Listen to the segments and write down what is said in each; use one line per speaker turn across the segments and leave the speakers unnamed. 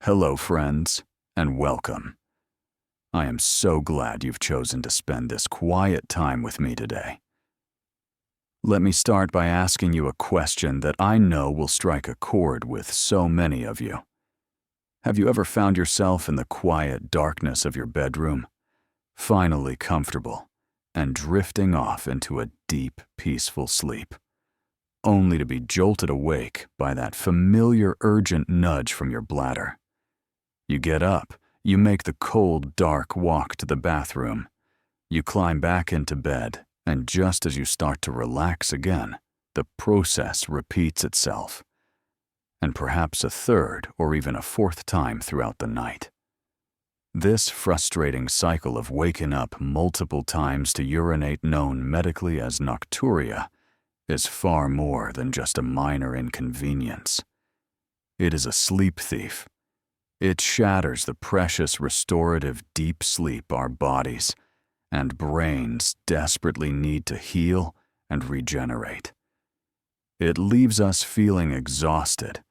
Hello, friends, and welcome. I am so glad you've chosen to spend this quiet time with me today. Let me start by asking you a question that I know will strike a chord with so many of you. Have you ever found yourself in the quiet darkness of your bedroom, finally comfortable, and drifting off into a deep, peaceful sleep, only to be jolted awake by that familiar urgent nudge from your bladder? You get up, you make the cold, dark walk to the bathroom, you climb back into bed, and just as you start to relax again, the process repeats itself, and perhaps a third or even a fourth time throughout the night. This frustrating cycle of waking up multiple times to urinate, known medically as nocturia, is far more than just a minor inconvenience. It is a sleep thief. It shatters the precious restorative deep sleep our bodies and brains desperately need to heal and regenerate. It leaves us feeling exhausted,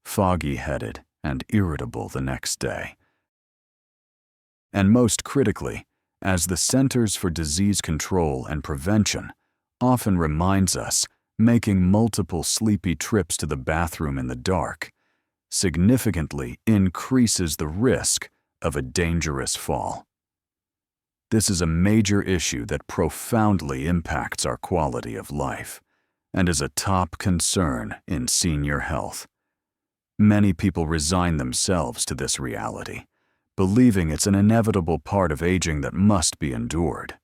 foggy-headed, and irritable the next day. And most critically, as the Centers for Disease Control and Prevention often reminds us, making multiple sleepy trips to the bathroom in the dark significantly increases the risk of a dangerous fall. This is a major issue that profoundly impacts our quality of life and is a top concern in senior health. Many people resign themselves to this reality, believing it's an inevitable part of aging that must be endured.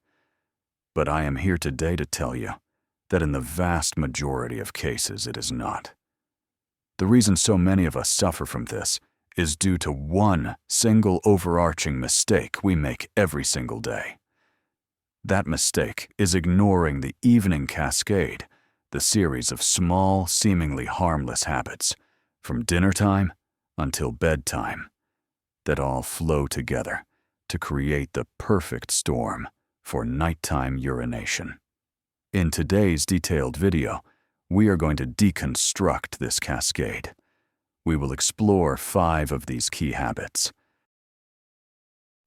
But I am here today to tell you that in the vast majority of cases it is not. The reason so many of us suffer from this is due to one single overarching mistake we make every single day. That mistake is ignoring the evening cascade, the series of small, seemingly harmless habits, from dinner time until bedtime, that all flow together to create the perfect storm for nighttime urination. In today's detailed video, we are going to deconstruct this cascade. We will explore 5 of these key habits.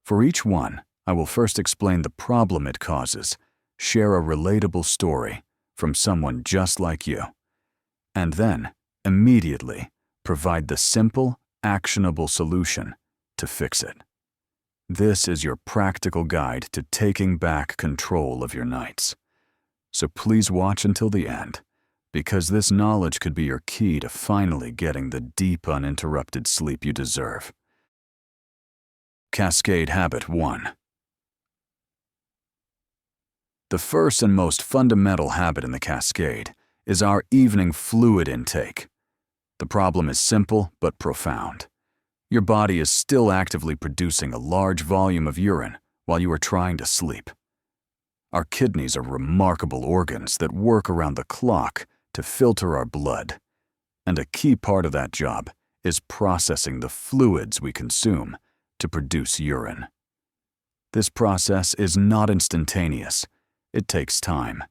For each one, I will first explain the problem it causes, share a relatable story from someone just like you, and then, immediately, provide the simple, actionable solution to fix it. This is your practical guide to taking back control of your nights. So please watch until the end, because this knowledge could be your key to finally getting the deep, uninterrupted sleep you deserve. Cascade Habit 1. The first and most fundamental habit in the cascade is our evening fluid intake. The problem is simple but profound. Your body is still actively producing a large volume of urine while you are trying to sleep. Our kidneys are remarkable organs that work around the clock to filter our blood, and a key part of that job is processing the fluids we consume to produce urine. This process is not instantaneous. It takes time.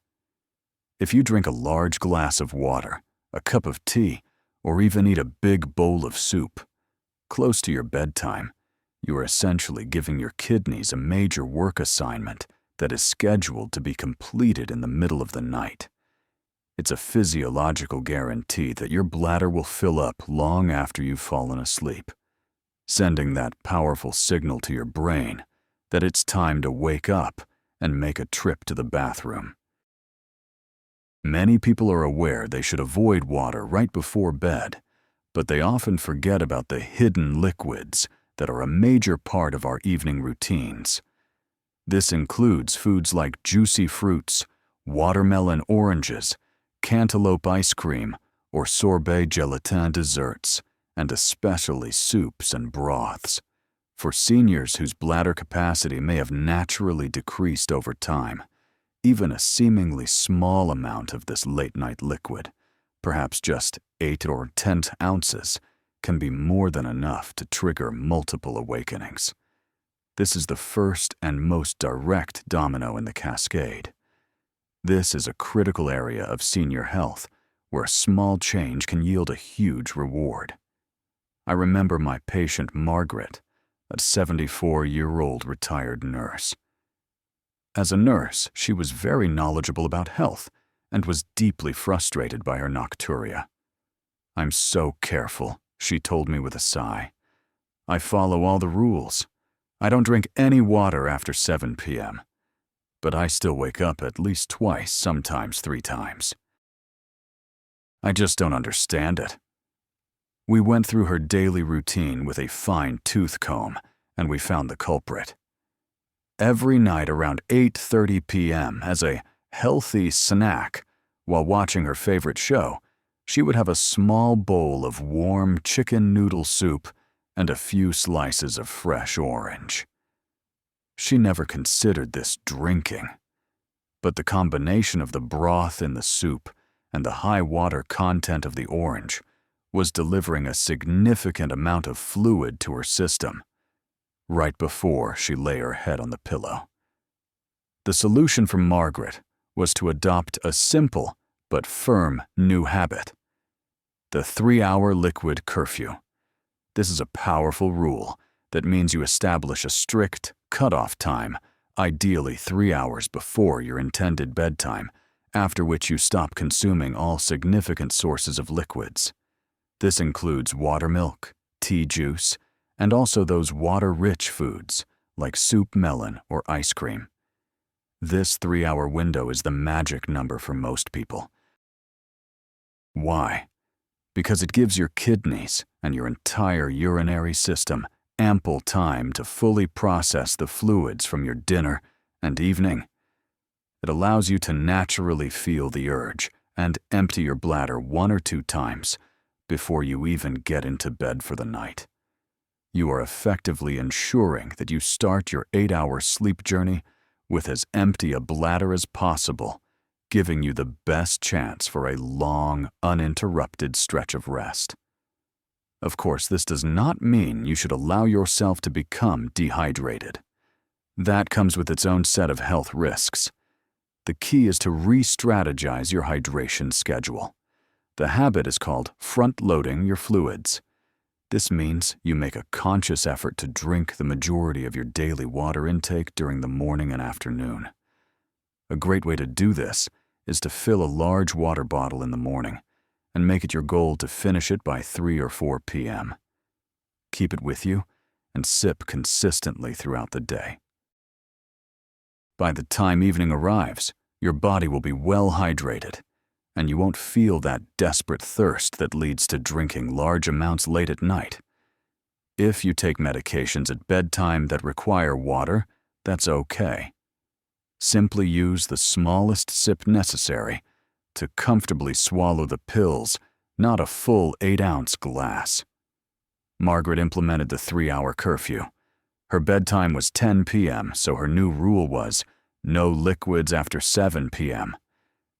If you drink a large glass of water, a cup of tea, or even eat a big bowl of soup, close to your bedtime, you are essentially giving your kidneys a major work assignment that is scheduled to be completed in the middle of the night. It's a physiological guarantee that your bladder will fill up long after you've fallen asleep, sending that powerful signal to your brain that it's time to wake up and make a trip to the bathroom. Many people are aware they should avoid water right before bed, but they often forget about the hidden liquids that are a major part of our evening routines. This includes foods like juicy fruits, watermelon oranges, cantaloupe ice cream, or sorbet gelatin desserts, and especially soups and broths. For seniors whose bladder capacity may have naturally decreased over time, even a seemingly small amount of this late-night liquid, perhaps just 8 or 10 ounces, can be more than enough to trigger multiple awakenings. This is the first and most direct domino in the cascade. This is a critical area of senior health where a small change can yield a huge reward. I remember my patient Margaret, a 74-year-old retired nurse. As a nurse, she was very knowledgeable about health and was deeply frustrated by her nocturia. "I'm so careful," she told me with a sigh. "I follow all the rules. I don't drink any water after 7 p.m. But I still wake up at least twice, sometimes 3 times. I just don't understand it." We went through her daily routine with a fine-tooth comb, and we found the culprit. Every night around 8:30 p.m., as a healthy snack, while watching her favorite show, she would have a small bowl of warm chicken noodle soup and a few slices of fresh orange. She never considered this drinking, but the combination of the broth in the soup and the high water content of the orange was delivering a significant amount of fluid to her system right before she lay her head on the pillow. The solution for Margaret was to adopt a simple but firm new habit: the 3-hour liquid curfew. This is a powerful rule that means you establish a strict cutoff time, ideally 3 hours before your intended bedtime, after which you stop consuming all significant sources of liquids. This includes water, milk, tea juice, and also those water-rich foods like soup, melon, or ice cream. This 3-hour window is the magic number for most people. Why? Because it gives your kidneys and your entire urinary system ample time to fully process the fluids from your dinner and evening. It allows you to naturally feel the urge and empty your bladder 1 or 2 times before you even get into bed for the night. You are effectively ensuring that you start your 8-hour sleep journey with as empty a bladder as possible, giving you the best chance for a long, uninterrupted stretch of rest. Of course, this does not mean you should allow yourself to become dehydrated. That comes with its own set of health risks. The key is to re-strategize your hydration schedule. The habit is called front-loading your fluids. This means you make a conscious effort to drink the majority of your daily water intake during the morning and afternoon. A great way to do this is to fill a large water bottle in the morning and make it your goal to finish it by 3 or 4 p.m. Keep it with you and sip consistently throughout the day. By the time evening arrives, your body will be well hydrated, and you won't feel that desperate thirst that leads to drinking large amounts late at night. If you take medications at bedtime that require water, that's okay. Simply use the smallest sip necessary to comfortably swallow the pills, not a full 8-ounce glass. Margaret implemented the 3-hour curfew. Her bedtime was 10 p.m., so her new rule was no liquids after 7 p.m.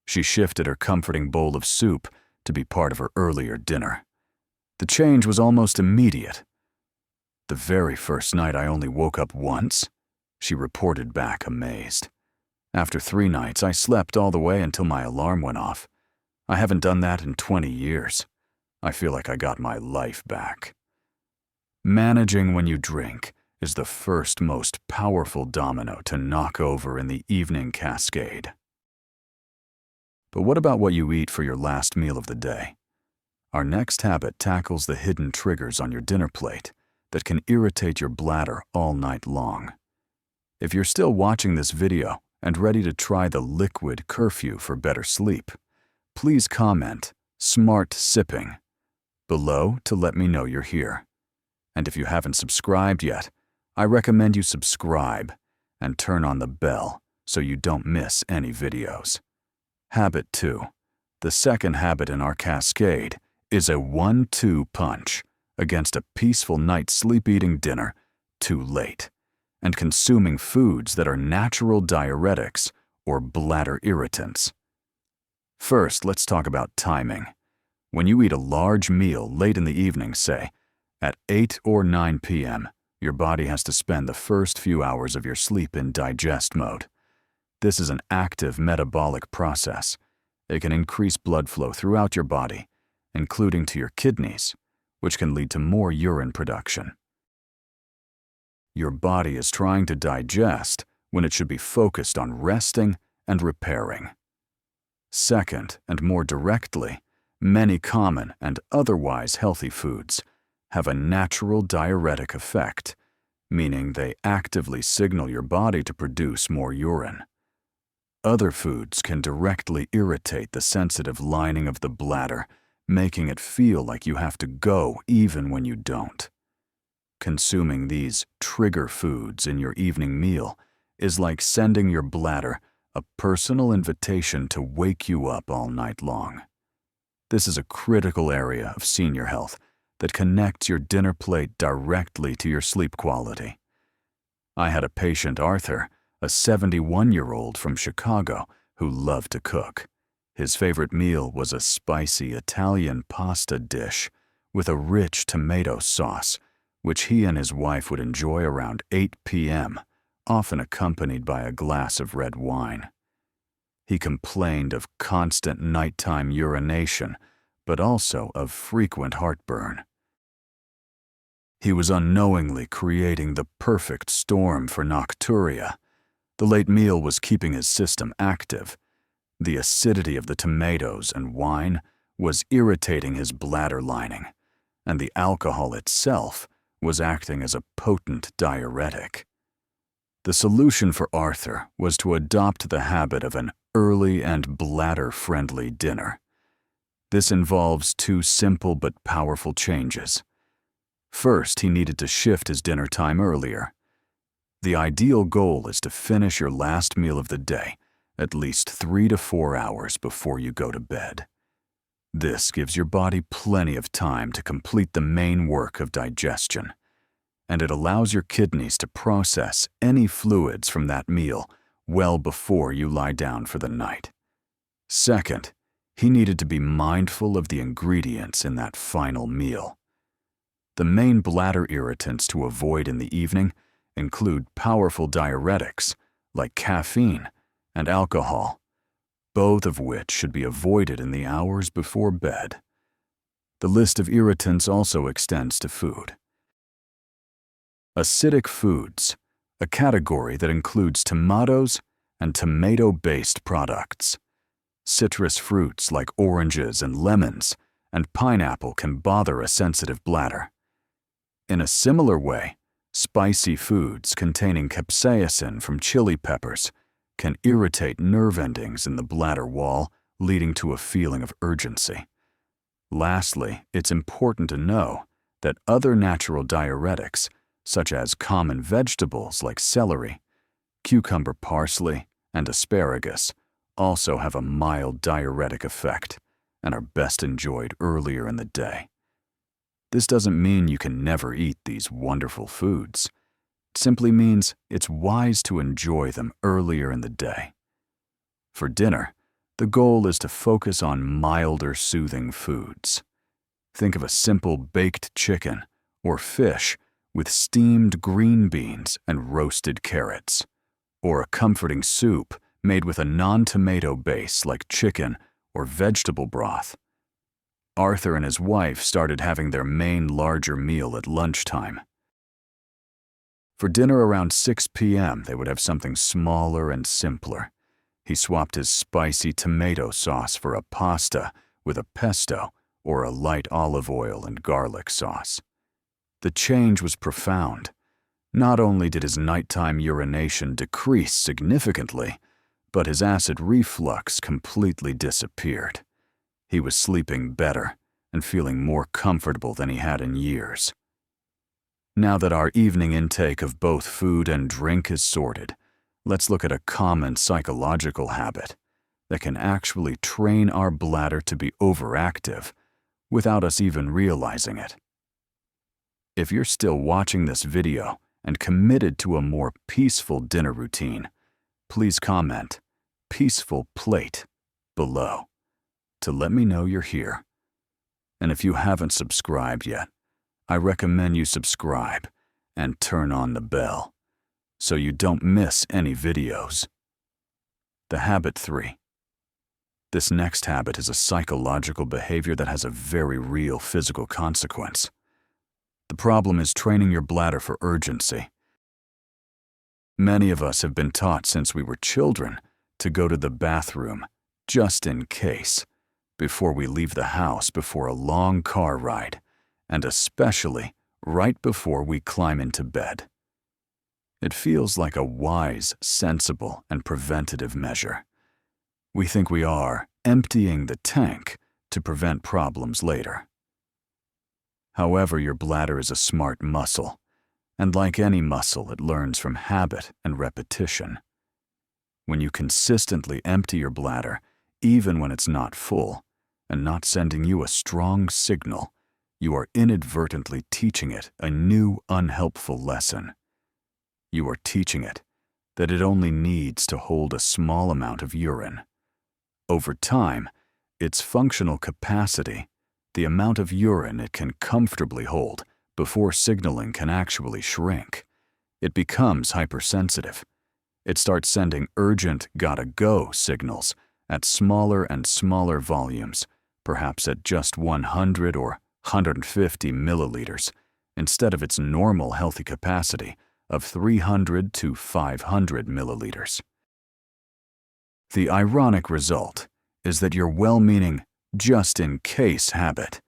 She shifted her comforting bowl of soup to be part of her earlier dinner. The change was almost immediate. "The very first night I only woke up once," she reported back, amazed. "After 3 nights, I slept all the way until my alarm went off. I haven't done that in 20 years. I feel like I got my life back." Managing when you drink is the first most powerful domino to knock over in the evening cascade. But what about what you eat for your last meal of the day? Our next habit tackles the hidden triggers on your dinner plate that can irritate your bladder all night long. If you're still watching this video and ready to try the liquid curfew for better sleep, please comment "smart sipping" below to let me know you're here. And if you haven't subscribed yet, I recommend you subscribe and turn on the bell so you don't miss any videos. Habit 2. The second habit in our cascade is a 1-2 punch against a peaceful night's sleep-eating dinner too late and consuming foods that are natural diuretics or bladder irritants. First, let's talk about timing. When you eat a large meal late in the evening, say, at 8 or 9 p.m., your body has to spend the first few hours of your sleep in digest mode. This is an active metabolic process. It can increase blood flow throughout your body, including to your kidneys, which can lead to more urine production. Your body is trying to digest when it should be focused on resting and repairing. Second, and more directly, many common and otherwise healthy foods have a natural diuretic effect, meaning they actively signal your body to produce more urine. Other foods can directly irritate the sensitive lining of the bladder, making it feel like you have to go even when you don't. Consuming these trigger foods in your evening meal is like sending your bladder a personal invitation to wake you up all night long. This is a critical area of senior health that connects your dinner plate directly to your sleep quality. I had a patient, Arthur, a 71-year-old from Chicago who loved to cook. His favorite meal was a spicy Italian pasta dish with a rich tomato sauce, which he and his wife would enjoy around 8 p.m., often accompanied by a glass of red wine. He complained of constant nighttime urination, but also of frequent heartburn. He was unknowingly creating the perfect storm for Nocturia. The late meal was keeping his system active. The acidity of the tomatoes and wine was irritating his bladder lining, and the alcohol itself was acting as a potent diuretic. The solution for Arthur was to adopt the habit of an early and bladder-friendly dinner. This involves two simple but powerful changes. First, he needed to shift his dinner time earlier. The ideal goal is to finish your last meal of the day at least 3 to 4 hours before you go to bed. This gives your body plenty of time to complete the main work of digestion, and it allows your kidneys to process any fluids from that meal well before you lie down for the night. Second, he needed to be mindful of the ingredients in that final meal. The main bladder irritants to avoid in the evening include powerful diuretics like caffeine and alcohol, both of which should be avoided in the hours before bed. The list of irritants also extends to food. Acidic foods, a category that includes tomatoes and tomato-based products. Citrus fruits like oranges and lemons and pineapple can bother a sensitive bladder. In a similar way, spicy foods containing capsaicin from chili peppers can irritate nerve endings in the bladder wall, leading to a feeling of urgency. Lastly, it's important to know that other natural diuretics, such as common vegetables like celery, cucumber parsley, and asparagus, also have a mild diuretic effect and are best enjoyed earlier in the day. This doesn't mean you can never eat these wonderful foods. It simply means it's wise to enjoy them earlier in the day. For dinner, the goal is to focus on milder, soothing foods. Think of a simple baked chicken or fish with steamed green beans and roasted carrots, or a comforting soup made with a non-tomato base like chicken or vegetable broth. Arthur and his wife started having their main larger meal at lunchtime. For dinner around 6 p.m., they would have something smaller and simpler. He swapped his spicy tomato sauce for a pasta with a pesto or a light olive oil and garlic sauce. The change was profound. Not only did his nighttime urination decrease significantly, but his acid reflux completely disappeared. He was sleeping better and feeling more comfortable than he had in years. Now that our evening intake of both food and drink is sorted, let's look at a common psychological habit that can actually train our bladder to be overactive without us even realizing it. If you're still watching this video and committed to a more peaceful dinner routine, please comment "peaceful plate" below to let me know you're here. And if you haven't subscribed yet, I recommend you subscribe and turn on the bell so you don't miss any videos. The habit 3. This next habit is a psychological behavior that has a very real physical consequence. The problem is training your bladder for urgency. Many of us have been taught since we were children to go to the bathroom just in case, before we leave the house, before a long car ride, and especially right before we climb into bed. It feels like a wise, sensible, and preventative measure. We think we are emptying the tank to prevent problems later. However, your bladder is a smart muscle, and like any muscle, it learns from habit and repetition. When you consistently empty your bladder, even when it's not full, and not sending you a strong signal, you are inadvertently teaching it a new, unhelpful lesson. You are teaching it that it only needs to hold a small amount of urine. Over time, its functional capacity, the amount of urine it can comfortably hold before signaling can actually shrink, it becomes hypersensitive. It starts sending urgent gotta go signals at smaller and smaller volumes, perhaps at just 100 or 150 milliliters, instead of its normal healthy capacity of 300 to 500 milliliters. The ironic result is that your well-meaning, just-in-case habit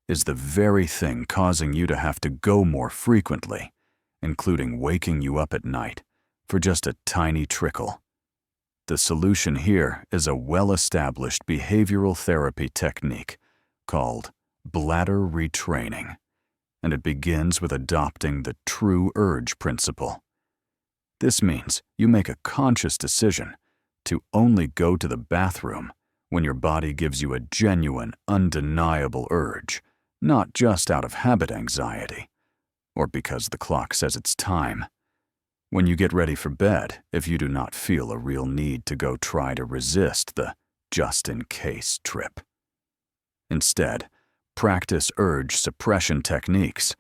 is the very thing causing you to have to go more frequently, including waking you up at night for just a tiny trickle. The solution here is a well-established behavioral therapy technique called bladder retraining, and it begins with adopting the true urge principle. This means you make a conscious decision to only go to the bathroom when your body gives you a genuine, undeniable urge, not just out of habit anxiety, or because the clock says it's time. When you get ready for bed, if you do not feel a real need to go try to resist the just-in-case trip. Instead, practice urge suppression techniques.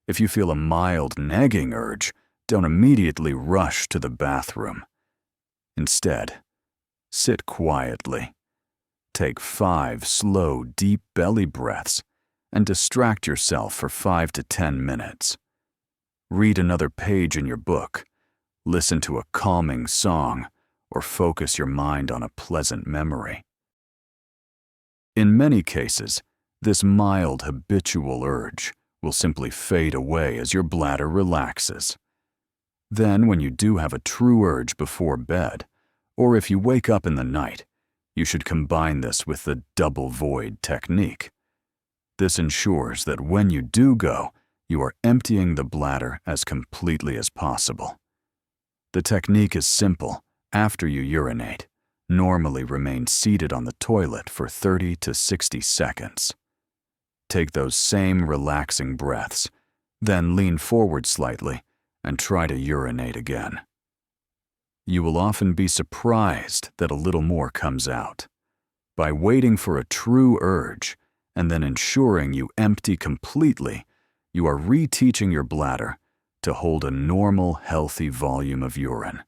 If you feel a mild nagging urge, don't immediately rush to the bathroom. Instead, sit quietly. Take 5 slow, deep belly breaths and distract yourself for 5 to 10 minutes. Read another page in your book, listen to a calming song, or focus your mind on a pleasant memory. In many cases, this mild habitual urge will simply fade away as your bladder relaxes. Then, when you do have a true urge before bed, or if you wake up in the night, you should combine this with the double void technique. This ensures that when you do go, you are emptying the bladder as completely as possible. The technique is simple. After you urinate, normally remain seated on the toilet for 30 to 60 seconds. Take those same relaxing breaths, then lean forward slightly and try to urinate again. You will often be surprised that a little more comes out. By waiting for a true urge and then ensuring you empty completely, you are reteaching your bladder to hold a normal, healthy volume of urine.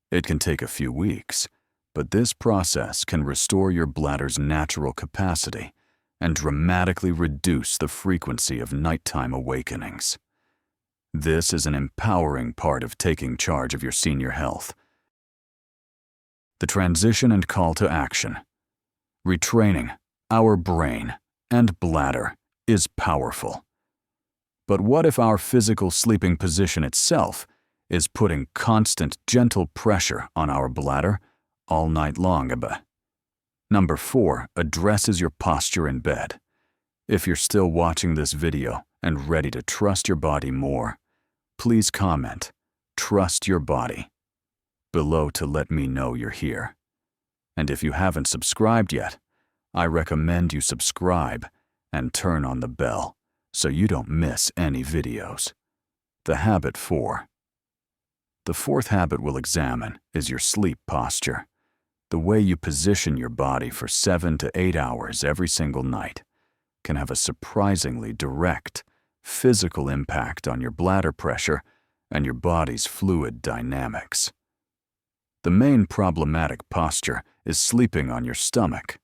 It can take a few weeks, but this process can restore your bladder's natural capacity and dramatically reduce the frequency of nighttime awakenings. This is an empowering part of taking charge of your senior health. The transition and call to action. Retraining our brain and bladder is powerful. But what if our physical sleeping position itself is putting constant, gentle pressure on our bladder all night long? Number 4 addresses your posture in bed. If you're still watching this video and ready to trust your body more, please comment, "Trust your body," below to let me know you're here. And if you haven't subscribed yet, I recommend you subscribe and turn on the bell so you don't miss any videos. The habit 4. The 4th habit we'll examine is your sleep posture, the way you position your body for 7 to 8 hours every single night can have a surprisingly direct, physical impact on your bladder pressure and your body's fluid dynamics. The main problematic posture is sleeping on your stomach.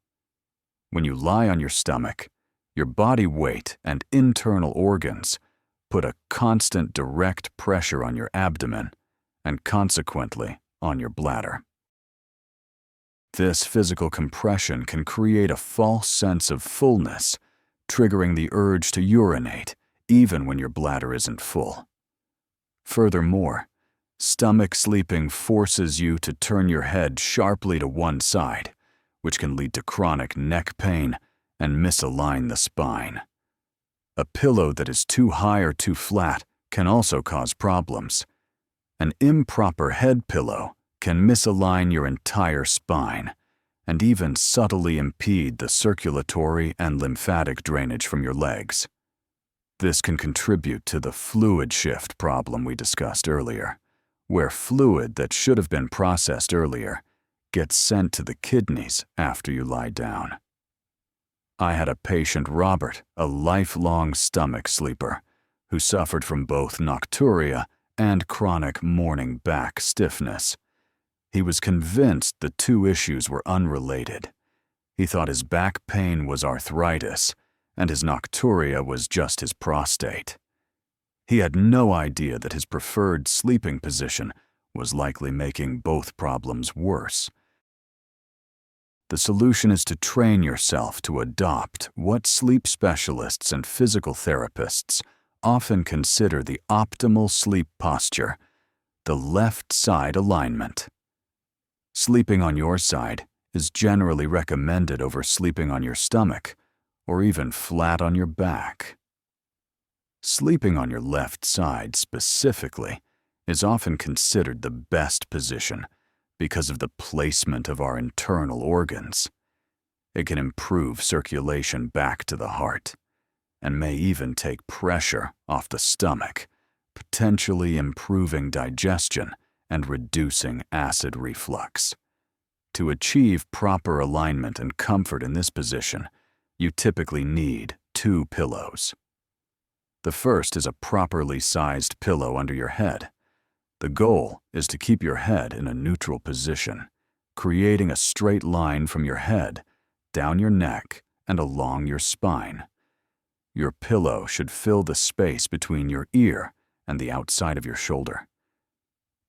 When you lie on your stomach, your body weight and internal organs put a constant direct pressure on your abdomen and consequently on your bladder. This physical compression can create a false sense of fullness, triggering the urge to urinate even when your bladder isn't full. Furthermore, stomach sleeping forces you to turn your head sharply to one side, which can lead to chronic neck pain and misalign the spine. A pillow that is too high or too flat can also cause problems. An improper head pillow can misalign your entire spine and even subtly impede the circulatory and lymphatic drainage from your legs. This can contribute to the fluid shift problem we discussed earlier, where fluid that should have been processed earlier gets sent to the kidneys after you lie down. I had a patient, Robert, a lifelong stomach sleeper, who suffered from both nocturia and chronic morning back stiffness. He was convinced the two issues were unrelated. He thought his back pain was arthritis, and his nocturia was just his prostate. He had no idea that his preferred sleeping position was likely making both problems worse. The solution is to train yourself to adopt what sleep specialists and physical therapists often consider the optimal sleep posture, the left side alignment. Sleeping on your side is generally recommended over sleeping on your stomach or even flat on your back. Sleeping on your left side specifically is often considered the best position because of the placement of our internal organs. It can improve circulation back to the heart and may even take pressure off the stomach, potentially improving digestion and reducing acid reflux. To achieve proper alignment and comfort in this position, you typically need 2 pillows. The first is a properly sized pillow under your head. The goal is to keep your head in a neutral position, creating a straight line from your head, down your neck, and along your spine. Your pillow should fill the space between your ear and the outside of your shoulder.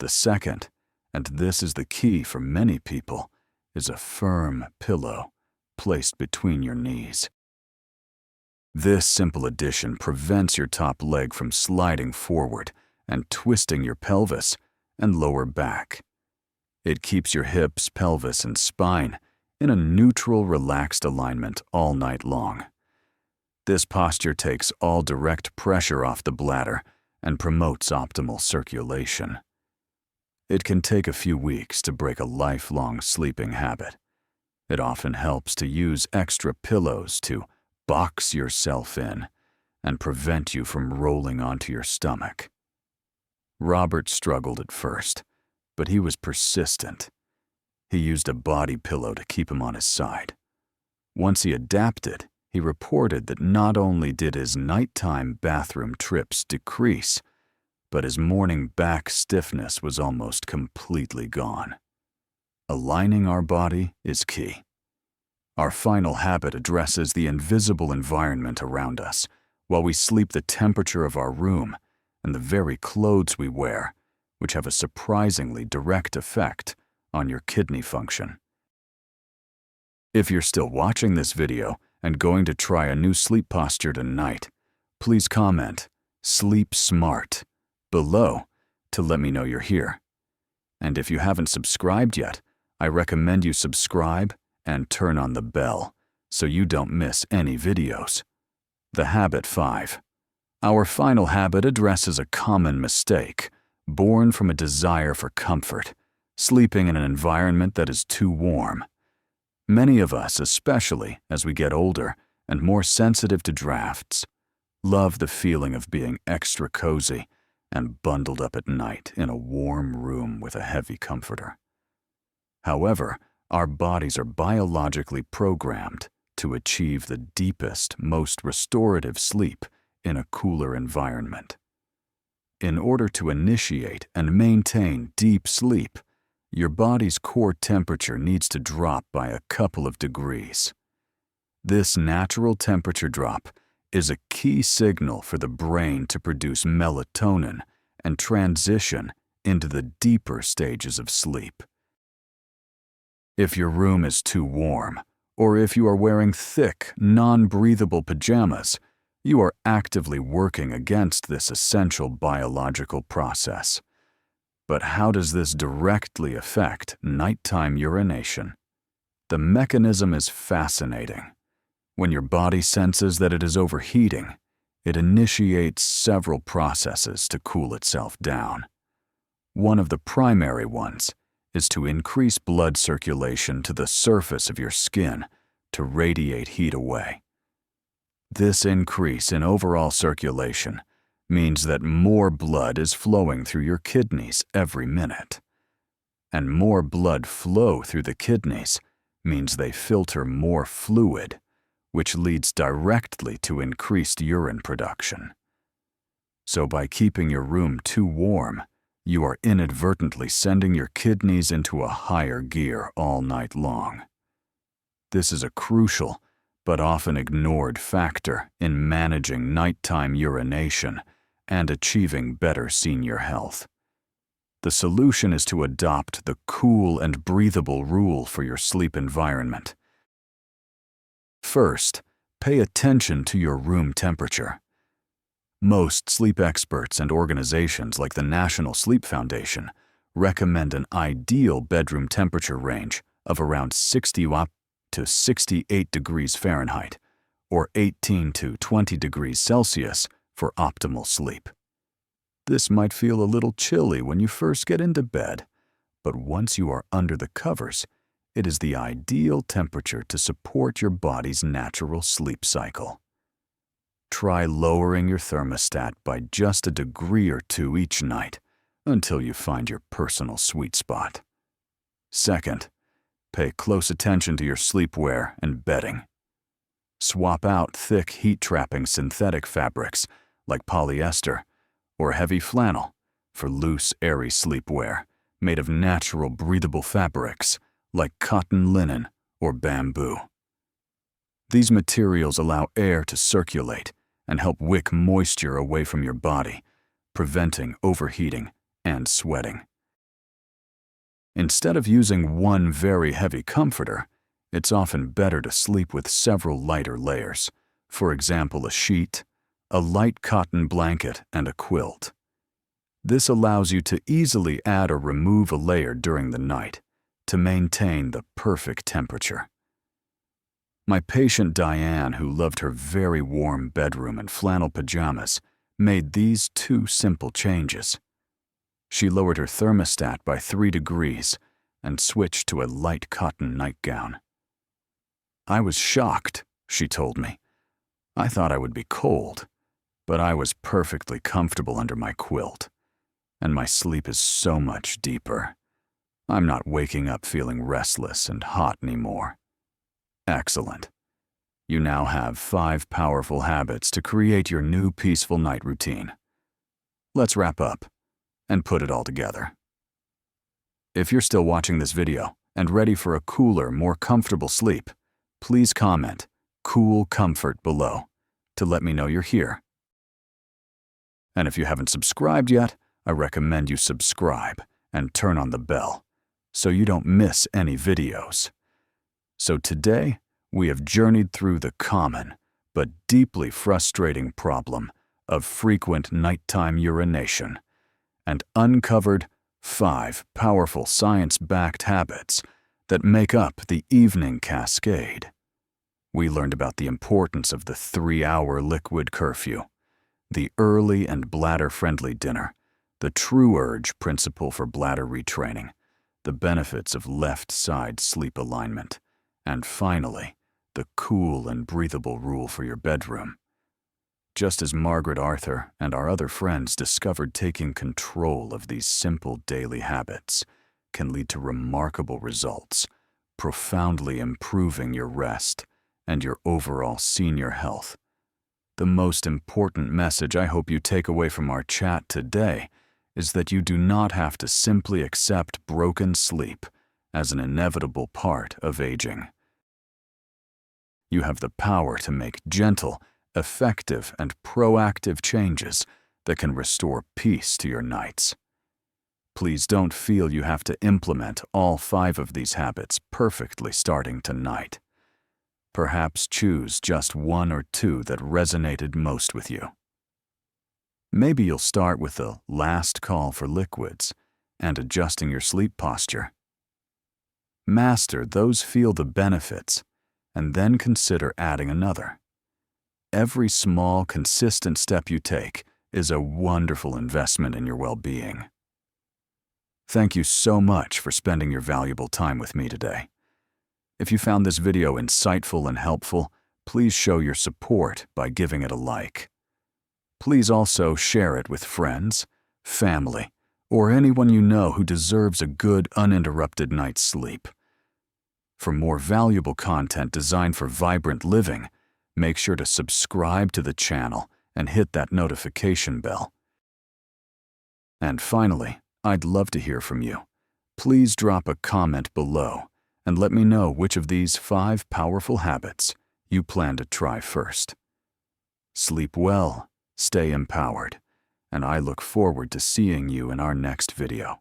The second, and this is the key for many people, is a firm pillow placed between your knees. This simple addition prevents your top leg from sliding forward and twisting your pelvis and lower back. It keeps your hips, pelvis, and spine in a neutral, relaxed alignment all night long. This posture takes all direct pressure off the bladder and promotes optimal circulation. It can take a few weeks to break a lifelong sleeping habit. It often helps to use extra pillows to box yourself in and prevent you from rolling onto your stomach. Robert struggled at first, but he was persistent. He used a body pillow to keep him on his side. Once he adapted, he reported that not only did his nighttime bathroom trips decrease, but his morning back stiffness was almost completely gone. Aligning our body is key. Our final habit addresses the invisible environment around us. While we sleep, the temperature of our room and the very clothes we wear, which have a surprisingly direct effect on your kidney function. If you're still watching this video and going to try a new sleep posture tonight, please comment "Sleep Smart" below to let me know you're here. And if you haven't subscribed yet, I recommend you subscribe and turn on the bell so you don't miss any videos. The Habit 5. Our final habit addresses a common mistake, born from a desire for comfort, sleeping in an environment that is too warm. Many of us, especially as we get older and more sensitive to drafts, love the feeling of being extra cozy and bundled up at night in a warm room with a heavy comforter. However, our bodies are biologically programmed to achieve the deepest, most restorative sleep in a cooler environment. In order to initiate and maintain deep sleep, your body's core temperature needs to drop by a couple of degrees. This natural temperature drop is a key signal for the brain to produce melatonin and transition into the deeper stages of sleep. If your room is too warm, or if you are wearing thick, non-breathable pajamas, you are actively working against this essential biological process. But how does this directly affect nighttime urination? The mechanism is fascinating. When your body senses that it is overheating, it initiates several processes to cool itself down. One of the primary ones is to increase blood circulation to the surface of your skin to radiate heat away. This increase in overall circulation means that more blood is flowing through your kidneys every minute. And more blood flow through the kidneys means they filter more fluid, which leads directly to increased urine production. So by keeping your room too warm, you are inadvertently sending your kidneys into a higher gear all night long. This is a crucial but often ignored factor in managing nighttime urination and achieving better senior health. The solution is to adopt the cool and breathable rule for your sleep environment. First, pay attention to your room temperature. Most sleep experts and organizations like the National Sleep Foundation recommend an ideal bedroom temperature range of around 60 to 68 degrees Fahrenheit, or 18 to 20 degrees Celsius for optimal sleep. This might feel a little chilly when you first get into bed, but once you are under the covers, it is the ideal temperature to support your body's natural sleep cycle. Try lowering your thermostat by just a degree or two each night until you find your personal sweet spot. Second, pay close attention to your sleepwear and bedding. Swap out thick heat-trapping synthetic fabrics like polyester or heavy flannel for loose, airy sleepwear made of natural, breathable fabrics like cotton linen or bamboo. These materials allow air to circulate and help wick moisture away from your body, preventing overheating and sweating. Instead of using one very heavy comforter, it's often better to sleep with several lighter layers, for example, a sheet, a light cotton blanket, and a quilt. This allows you to easily add or remove a layer during the night to maintain the perfect temperature. My patient Diane, who loved her very warm bedroom and flannel pajamas, made these two simple changes. She lowered her thermostat by 3 degrees and switched to a light cotton nightgown. "I was shocked," she told me. "I thought I would be cold, but I was perfectly comfortable under my quilt, and my sleep is so much deeper. I'm not waking up feeling restless and hot anymore." Excellent. You now have 5 powerful habits to create your new peaceful night routine. Let's wrap up and put it all together. If you're still watching this video and ready for a cooler, more comfortable sleep, please comment "Cool Comfort" below to let me know you're here. And if you haven't subscribed yet, I recommend you subscribe and turn on the bell so you don't miss any videos. So today, we have journeyed through the common but deeply frustrating problem of frequent nighttime urination and uncovered 5 powerful science-backed habits that make up the evening cascade. We learned about the importance of the 3-hour liquid curfew, the early and bladder-friendly dinner, the true urge principle for bladder retraining, the benefits of left-side sleep alignment, and finally, the cool and breathable rule for your bedroom. Just as Margaret Arthur and our other friends discovered, taking control of these simple daily habits can lead to remarkable results, profoundly improving your rest and your overall senior health. The most important message I hope you take away from our chat today is that you do not have to simply accept broken sleep as an inevitable part of aging. You have the power to make gentle, effective, and proactive changes that can restore peace to your nights. Please don't feel you have to implement all 5 of these habits perfectly starting tonight. Perhaps choose just 1 or 2 that resonated most with you. Maybe you'll start with the last call for liquids and adjusting your sleep posture. Master those, feel the benefits, and then consider adding another. Every small, consistent step you take is a wonderful investment in your well-being. Thank you so much for spending your valuable time with me today. If you found this video insightful and helpful, please show your support by giving it a like. Please also share it with friends, family, or anyone you know who deserves a good, uninterrupted night's sleep. For more valuable content designed for vibrant living, make sure to subscribe to the channel and hit that notification bell. And finally, I'd love to hear from you. Please drop a comment below and let me know which of these 5 powerful habits you plan to try first. Sleep well, stay empowered, and I look forward to seeing you in our next video.